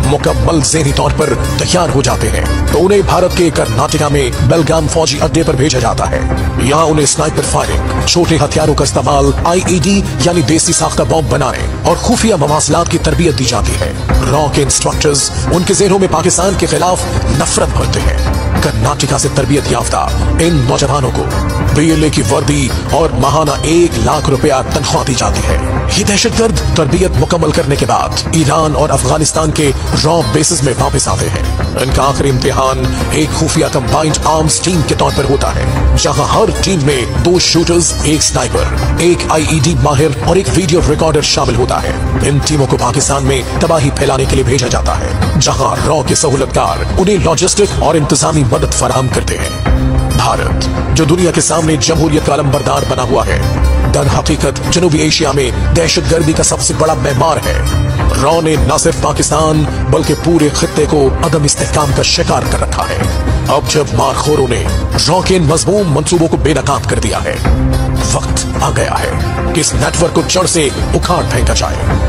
मुकम्मल ज़हनी तौर पर तैयार हो जाते हैं तो उन्हें भारत के कर्नाटका में बेलगाम फौजी अड्डे पर भेजा जाता है। यहाँ उन्हें स्नाइपर फायरिंग, छोटे हथियारों का इस्तेमाल, IED यानी देसी साख्ता बॉम्ब बनाने और खुफिया मवासलात की तरबियत दी जाती है। रॉ के इंस्ट्रक्टर्स उनके ज़हनों में पाकिस्तान के खिलाफ नफरत भरते हैं। कर्नाटका से तरबियत याफ्ता इन नौजवानों को BLA की वर्दी और माहाना 1 लाख रुपया तनख्वाह दी जाती है। ये दहशतगर्द तरबियत मुकम्मल करने के बाद ईरान और अफगानिस्तान के रॉ बेसिस में वापस आते हैं। इनका आखिरी इम्तिहान एक खुफिया कंबाइंड आर्म्स टीम के तौर पर होता है, जहां हर टीम में 2 शूटर्स, 1 स्नाइपर, 1 IED माहिर और 1 वीडियो रिकॉर्डर शामिल होता है। इन टीमों को पाकिस्तान में तबाही फैलाने के लिए भेजा जाता है, जहां रॉ के सहूलतकार उन्हें लॉजिस्टिक और इंतजामी मदद फराहम करते हैं। भारत, जो दुनिया के सामने जमहूरियत का अलमबरदार बना हुआ है, दर हकीकत जनूबी एशिया में दहशतगर्दी का सबसे बड़ा मेहमान है। रॉ ने न सिर्फ पाकिस्तान बल्कि पूरे खित्ते को अदम इस्तेहकाम का शिकार कर रखा है। अब जब मारखोरों ने रॉ के इन मजमूम मंसूबों को बेनकाब कर दिया है, वक्त आ गया है कि इस नेटवर्क को जड़ से उखाड़ फेंका जाए।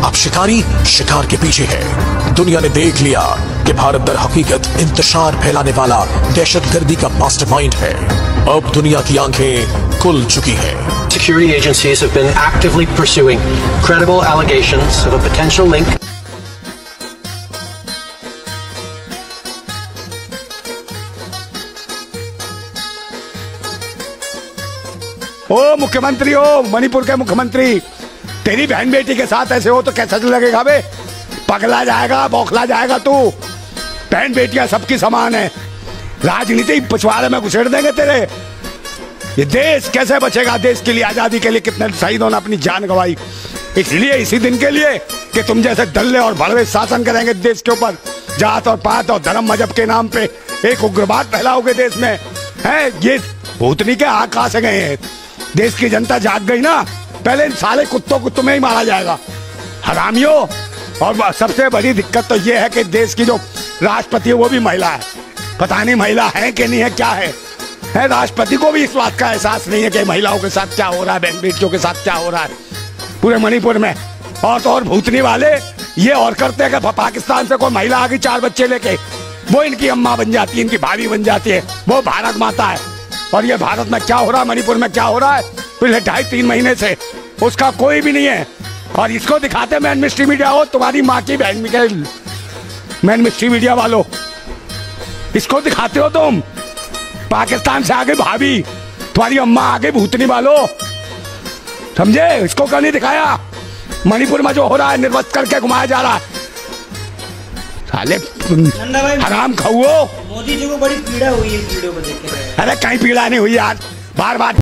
अब शिकारी शिकार के पीछे है। दुनिया ने देख लिया कि भारत दर हकीकत इंतशार फैलाने वाला दहशतगर्दी का मास्टरमाइंड है। अब दुनिया की आंखें खुल चुकी हैं। Security agencies have been actively pursuing credible allegations of a potential link. ओ मुख्यमंत्री हो, मणिपुर के मुख्यमंत्री, तेरी बहन बेटी के साथ ऐसे हो तो कैसा लगेगा बे? पगला जाएगा, बौखला जाएगा तू। बहन बेटियां सबकी समान है, राजनीति पिछवाड़े में घुसेड़ देंगे तेरे। ये देश कैसे बचेगा? देश के लिए, आजादी के लिए कितने शहीदों ने अपनी जान गंवाई, इसलिए इसी दिन के लिए कि तुम जैसे दल्ले और भड़वे शासन करेंगे देश के ऊपर, जात और पात और धर्म मजहब के नाम पे एक उग्रवाद फैलाओगे देश में, है? ये भूतनी के हाथ कहां से गए हैं? देश की जनता जाग गई ना, पहले इन साले कुत्तों को तुम्हें ही मारा जाएगा, हरामियों। और सबसे बड़ी दिक्कत तो ये है कि देश की जो राष्ट्रपति है वो भी महिला है। पता नहीं महिला है कि नहीं है, क्या है? राष्ट्रपति को भी इस बात का एहसास नहीं है कि महिलाओं के साथ क्या हो रहा है, बहन बेटियों के साथ क्या हो रहा है पूरे मणिपुर में। और तो और भूतनी वाले ये और करते हैं कि पाकिस्तान से कोई महिला आ गई 4 बच्चे लेके, वो इनकी अम्मा बन जाती है, इनकी भाभी बन जाती है, वो भारत माता है। और ये भारत में क्या हो रहा है, मणिपुर में क्या हो रहा है पिछले 2.5-3 महीने से, उसका कोई भी नहीं है। और इसको दिखाते मैन मिस्ट्री मीडिया हो, तुम्हारी माँ की बहन मिखेल, मैन मिस्ट्री मीडिया वालों, इसको दिखाते हो तुम। पाकिस्तान से आगे भाभी, तुम्हारी अम्मा आगे भूतनी वालों, समझे? इसको क्यों नहीं दिखाया? मणिपुर में जो हो रहा है, निर्वस्त करके घुमाया जा रहा है, साले हराम खाओ। मोदी जी को बड़ी पीड़ा हुई है इस वीडियो को देख के। अरे कहीं पीड़ा नहीं हुई यार, बार बार